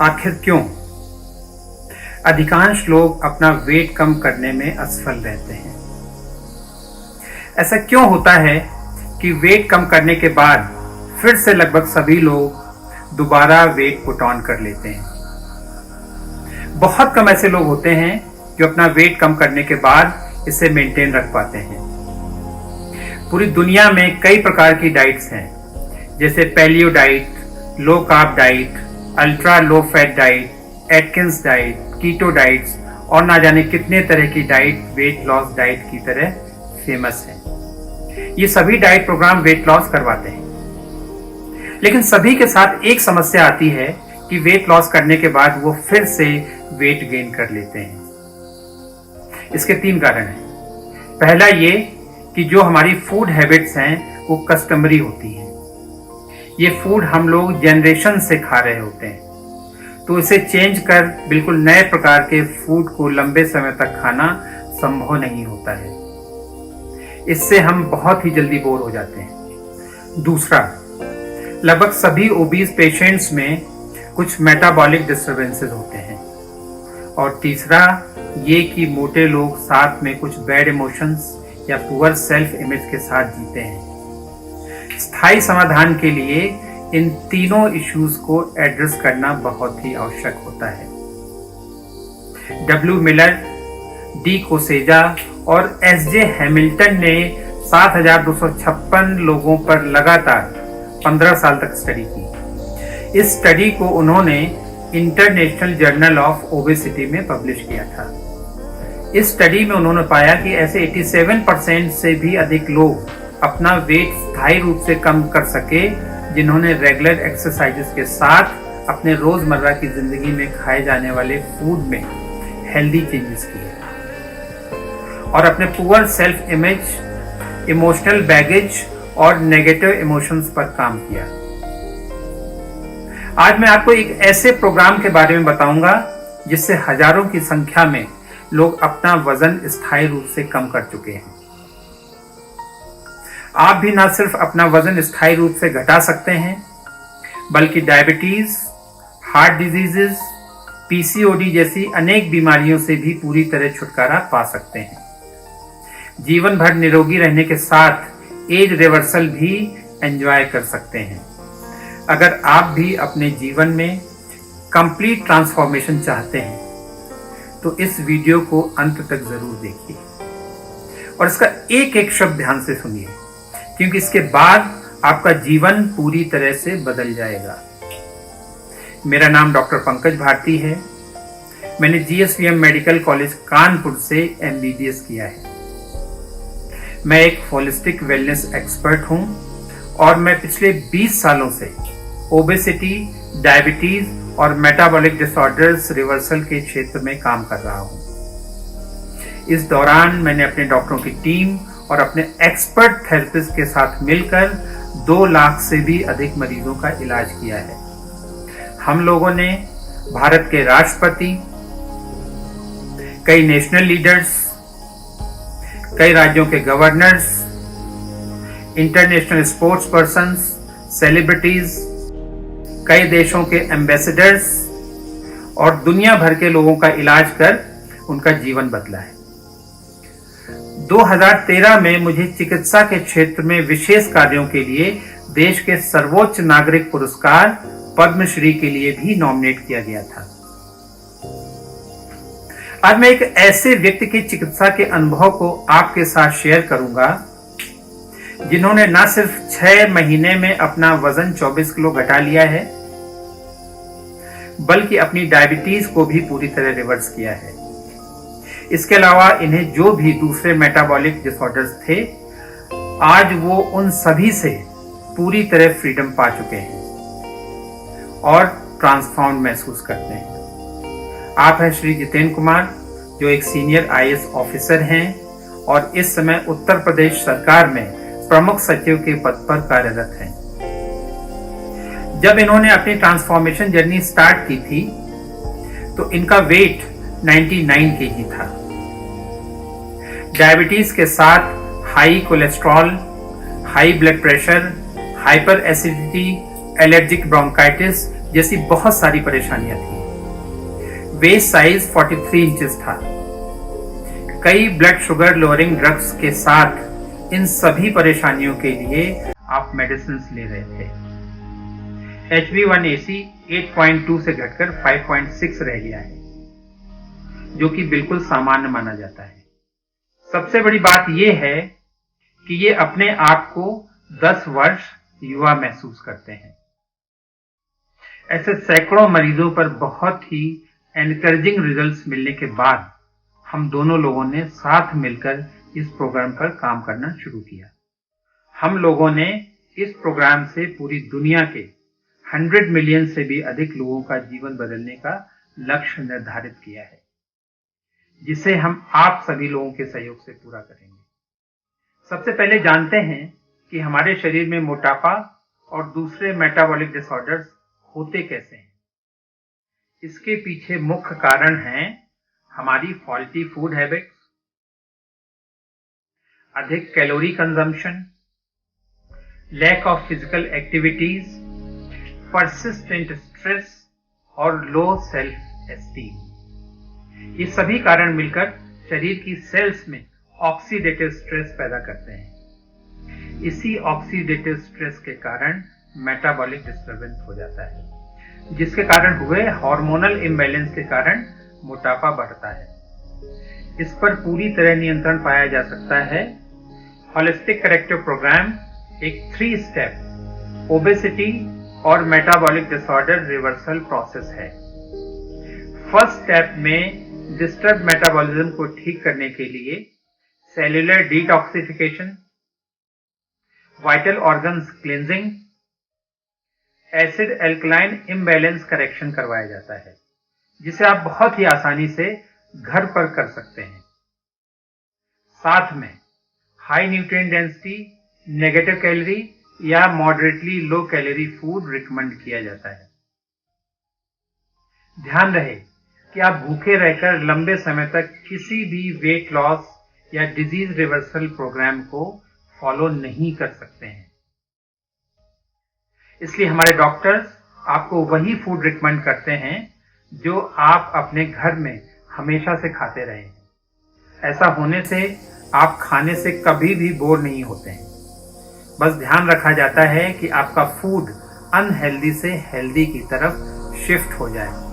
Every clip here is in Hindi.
आखिर क्यों? अधिकांश लोग अपना वेट कम करने में असफल रहते हैं। ऐसा क्यों होता है कि वेट कम करने के बाद फिर से लगभग सभी लोग दोबारा वेट पुट ऑन कर लेते हैं? बहुत कम ऐसे लोग होते हैं जो अपना वेट कम करने के बाद इसे मेंटेन रख पाते हैं। पूरी दुनिया में कई प्रकार की डाइट्स हैं, जैसे paleo diet, low carb diet, ultra low fat diet, Atkins diet, keto diets और ना जाने कितने तरह की डाइट वेट लॉस डाइट की तरह फेमस है। ये सभी डाइट प्रोग्राम वेट लॉस करवाते हैं, लेकिन सभी के साथ एक समस्या आती है कि वेट लॉस करने के बाद वो फिर से वेट गेन कर लेते हैं। इसके 3 कारण हैं। पहला ये कि जो हमारी फूड हैबिट्स हैं वो कस्टमरी होती हैं। ये फूड हम लोग जनरेशन से खा रहे होते हैं, तो इसे चेंज कर बिल्कुल नए प्रकार के फूड को लंबे समय तक खाना संभव नहीं होता है। इससे हम बहुत ही जल्दी बोर हो जाते हैं। दूसरा, लगभग सभी ओबीज पेशेंट्स में कुछ मेटाबॉलिक डिस्टर्बेंसेस होते हैं। और तीसरा ये कि मोटे लोग साथ में कुछ बैड इमोशंस या पुअर सेल्फ इमेज के साथ जीते हैं। स्थायी समाधान के लिए इन तीनों इश्यूज को एड्रेस करना बहुत ही आवश्यक होता है। डब्ल्यू मिलर, डी कोसेजा और एस.जे. हैमिल्टन ने 7,256 लोगों पर लगातार 15 साल तक स्टडी की। इस स्टडी को उन्होंने इंटरनेशनल जर्नल ऑफ ओबेसिटी में पब्लिश किया था। इस स्टडी में उन्होंने पाया कि ऐसे 87% से भी अधिक लोग अपना वेट स्थायी रूप से कम कर सके जिन्होंने रेगुलर एक्सरसाइजेस के साथ अपने रोजमर्रा की जिंदगी में खाए जाने वाले फूड में हेल्दी चेंजेस किए और अपने poor self image, emotional baggage और नेगेटिव इमोशंस पर काम किया। आज मैं आपको एक ऐसे प्रोग्राम के बारे में बताऊंगा जिससे हजारों की संख्या में लोग अपना वजन स्थायी रूप से कम कर चुके हैं। आप भी ना सिर्फ अपना वजन स्थायी रूप से घटा सकते हैं, बल्कि डायबिटीज, हार्ट डिजीजेस, पीसीओडी जैसी अनेक बीमारियों से भी पूरी तरह छुटकारा पा सकते हैं। जीवन भर निरोगी रहने के साथ एज रिवर्सल भी एंजॉय कर सकते हैं। अगर आप भी अपने जीवन में कंप्लीट ट्रांसफॉर्मेशन चाहते हैं तो इस वीडियो को अंत तक जरूर देखिए और इसका एक एक शब्द ध्यान से सुनिए, क्योंकि इसके बाद आपका जीवन पूरी तरह से बदल जाएगा। मेरा नाम डॉक्टर पंकज भारती है। मैंने जीएसवीएम मेडिकल कॉलेज कानपुर से एमबीबीएस किया है। मैं एक होलिस्टिक वेलनेस एक्सपर्ट हूं और मैं पिछले 20 सालों से ओबेसिटी, डायबिटीज और मेटाबॉलिक डिसऑर्डर्स रिवर्सल के क्षेत्र में काम कर रहा हूं। इस दौरान मैंने अपने डॉक्टरों की टीम और अपने एक्सपर्ट थेरेपिस्ट के साथ मिलकर 2 लाख से भी अधिक मरीजों का इलाज किया है। हम लोगों ने भारत के राष्ट्रपति, कई नेशनल लीडर्स, कई राज्यों के governors, international sports persons, celebrities, कई देशों के एम्बेसडर्स और दुनिया भर के लोगों का इलाज कर उनका जीवन बदला है। 2013 में मुझे चिकित्सा के क्षेत्र में विशेष कार्यों के लिए देश के सर्वोच्च नागरिक पुरस्कार पद्मश्री के लिए भी नॉमिनेट किया गया था। आज मैं एक ऐसे व्यक्ति की चिकित्सा के अनुभव को आपके साथ शेयर करूंगा जिन्होंने न सिर्फ 6 महीने में अपना वजन 24 किलो घटा लिया है, बल्कि अपनी डायबिटीज को भी पूरी तरह रिवर्स किया है। इसके अलावा इन्हें जो भी दूसरे मेटाबॉलिक डिसऑर्डर्स थे, आज वो उन सभी से पूरी तरह फ्रीडम पा चुके हैं और ट्रांसफॉर्म महसूस करते हैं। आप हैं श्री जितेंद्र कुमार, जो एक सीनियर आईएएस ऑफिसर हैं और इस समय उत्तर प्रदेश सरकार में प्रमुख सचिव के पद पर कार्यरत हैं। जब इन्होंने अपनी ट्रांसफॉर्मेशन जर्नी स्टार्ट की थी तो इनका वेट 99 केजी था। डायबिटीज के साथ high cholesterol, high blood pressure, hyper acidity, allergic bronchitis जैसी बहुत सारी परेशानियां थी। वेस्ट साइज 43 इंचेस था। कई ब्लड शुगर लोअरिंग ड्रग्स के साथ इन सभी परेशानियों के लिए आप मेडिसिन ले रहे थे। HbA1c 8.2 से घटकर 5.6 रह गया है, जो कि बिल्कुल सामान्य माना जाता है। सबसे बड़ी बात यह है कि ये अपने आप को 10 वर्ष युवा महसूस करते हैं। ऐसे सैकड़ों मरीजों पर बहुत ही एनकरेजिंग रिजल्ट्स मिलने के बाद हम दोनों लोगों ने साथ मिलकर इस प्रोग्राम पर काम करना शुरू किया। हम लोगों ने इस प्रोग्राम से पूरी दुनिया के 100 मिलियन से भी अधिक लोगों का जीवन बदलने का लक्ष्य निर्धारित किया है, जिसे हम आप सभी लोगों के सहयोग से पूरा करेंगे। सबसे पहले जानते हैं कि हमारे शरीर में मोटापा और दूसरे मेटाबॉलिक डिसऑर्डर्स होते कैसे हैं। इसके पीछे मुख्य कारण हैं हमारी फॉल्टी फूड हैबिट्स, अधिक calorie consumption, lack of physical activities, persistent stress और लो सेल्फ एस्टीम। ये सभी कारण मिलकर शरीर की सेल्स में ऑक्सीडेटिव स्ट्रेस पैदा करते हैं। इसी ऑक्सीडेटिव स्ट्रेस के कारण मेटाबॉलिक डिस्टर्बेंस हो जाता है, जिसके कारण हुए हार्मोनल इम्बैलेंस के कारण मोटापा बढ़ता है। इस पर पूरी तरह नियंत्रण पाया जा सकता है। होलिस्टिक करेक्टिव प्रोग्राम एक 3 स्टेप ओबेसिटी और मेटाबॉलिक डिसऑर्डर रिवर्सल प्रोसेस है। फर्स्ट स्टेप में डिस्टर्ब मेटाबॉलिज्म को ठीक करने के लिए cellular detoxification, vital organs cleansing, acid alkaline imbalance correction करवाया जाता है, जिसे आप बहुत ही आसानी से घर पर कर सकते हैं। साथ में high nutrient density, negative calorie या moderately low calorie food recommend किया जाता है। ध्यान रहे कि आप भूखे रहकर लंबे समय तक किसी भी वेट लॉस या डिजीज रिवर्सल प्रोग्राम को फॉलो नहीं कर सकते हैं। इसलिए हमारे डॉक्टर्स आपको वही फूड रिकमेंड करते हैं जो आप अपने घर में हमेशा से खाते रहे हैं। ऐसा होने से आप खाने से कभी भी बोर नहीं होते हैं। बस ध्यान रखा जाता है कि आपका फूड अनहेल्दी से हेल्दी की तरफ शिफ्ट हो जाए।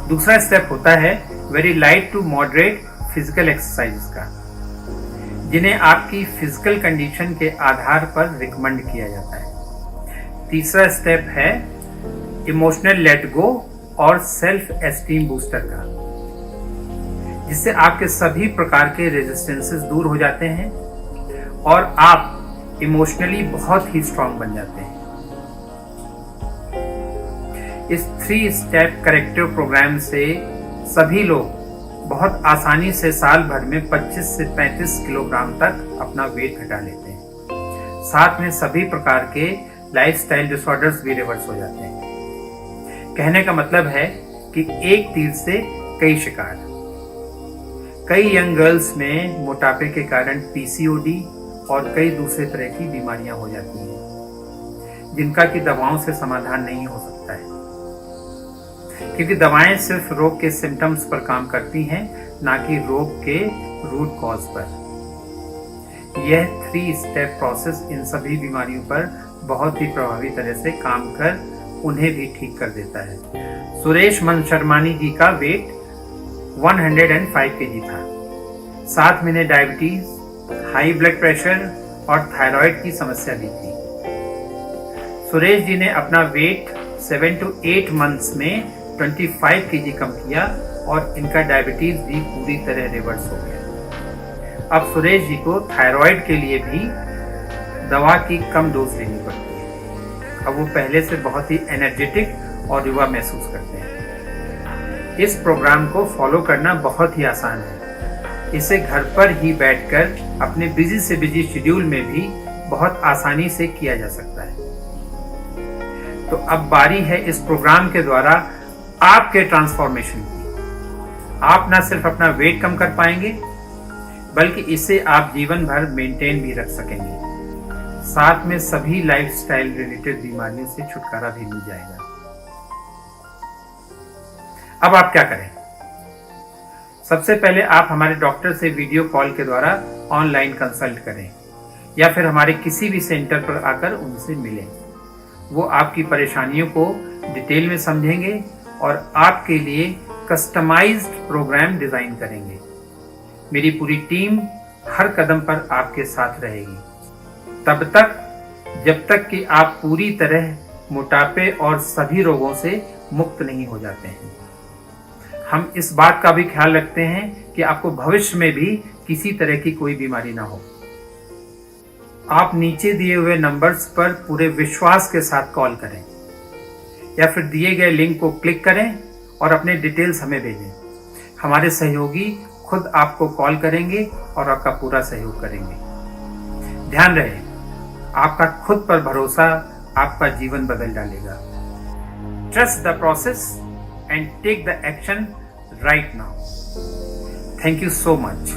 दूसरा स्टेप होता है very light to moderate physical exercise का, जिन्हें आपकी फिजिकल कंडीशन के आधार पर रिकमेंड किया जाता है। तीसरा स्टेप है इमोशनल लेट गो और सेल्फ एस्टीम बूस्टर का, जिससे आपके सभी प्रकार के रेजिस्टेंसेस दूर हो जाते हैं और आप इमोशनली बहुत ही स्ट्रांग बन जाते हैं। इस 3 स्टेप करेक्टिव प्रोग्राम से सभी लोग बहुत आसानी से साल भर में 25 से 35 किलोग्राम तक अपना वेट घटा लेते हैं। साथ में सभी प्रकार के लाइफस्टाइल डिसऑर्डर्स भी रिवर्स हो जाते हैं। कहने का मतलब है कि एक तीर से कई शिकार। कई यंग गर्ल्स में मोटापे के कारण PCOD और कई दूसरे तरह की बीमारियां हो जाती हैं, जिनका कि दवाओं से समाधान नहीं हो सकता है, क्योंकि दवाएं सिर्फ रोग के सिम्टम्स पर काम करती हैं, ना कि रोग के रूट कॉज पर। यह 3 स्टेप प्रोसेस इन सभी बीमारियों पर बहुत ही प्रभावी तरह से काम कर उन्हें भी ठीक कर देता है। सुरेश मनशर्मानी जी का वेट 105 kg था। साथ में इन्हें डायबिटीज, हाई ब्लड प्रेशर और थायराइड की समस्या भी थी। सुरेश जी ने अपना वेट 7 to 8 मंथ्स में 25 kg कम किया और इनका डायबिटीज भी पूरी तरह रिवर्स हो गया। अब सुरेश जी को थायराइड के लिए भी दवा की कम डोज लेनी पड़ती है। अब वो पहले से बहुत ही एनर्जेटिक और युवा महसूस करते हैं। इस प्रोग्राम को फॉलो करना बहुत ही आसान है। इसे घर पर ही बैठकर अपने बिजी से बिजी शेड्यूल में भी बहुत आसानी से किया जा सकता है। तो अब बारी है इस प्रोग्राम के द्वारा आपके ट्रांसफॉर्मेशन की। आप ना सिर्फ अपना वेट कम कर पाएंगे, बल्कि इसे आप जीवन भर मेंटेन भी रख सकेंगे। साथ में सभी लाइफस्टाइल रिलेटेड बीमारियों से छुटकारा भी मिल जाएगा। अब आप क्या करें? सबसे पहले आप हमारे डॉक्टर से वीडियो कॉल के द्वारा ऑनलाइन कंसल्ट करें या फिर हमारे किसी भी सेंटर पर आकर उनसे मिलें। वो आपकी परेशानियों को डिटेल में समझेंगे और आपके लिए कस्टमाइज्ड प्रोग्राम डिजाइन करेंगे। मेरी पूरी टीम हर कदम पर आपके साथ रहेगी, तब तक जब तक कि आप पूरी तरह मोटापे और सभी रोगों से मुक्त नहीं हो जाते हैं। हम इस बात का भी ख्याल रखते हैं कि आपको भविष्य में भी किसी तरह की कोई बीमारी ना हो। आप नीचे दिए हुए नंबर्स पर पूरे विश्वास के साथ कॉल करें या फिर दिए गए लिंक को क्लिक करें और अपने डिटेल्स हमें भेजें। हमारे सहयोगी खुद आपको कॉल करेंगे और आपका पूरा सहयोग करेंगे। ध्यान रहे, आपका खुद पर भरोसा आपका जीवन बदल डालेगा। Trust the process and take the action right now. Thank you so much.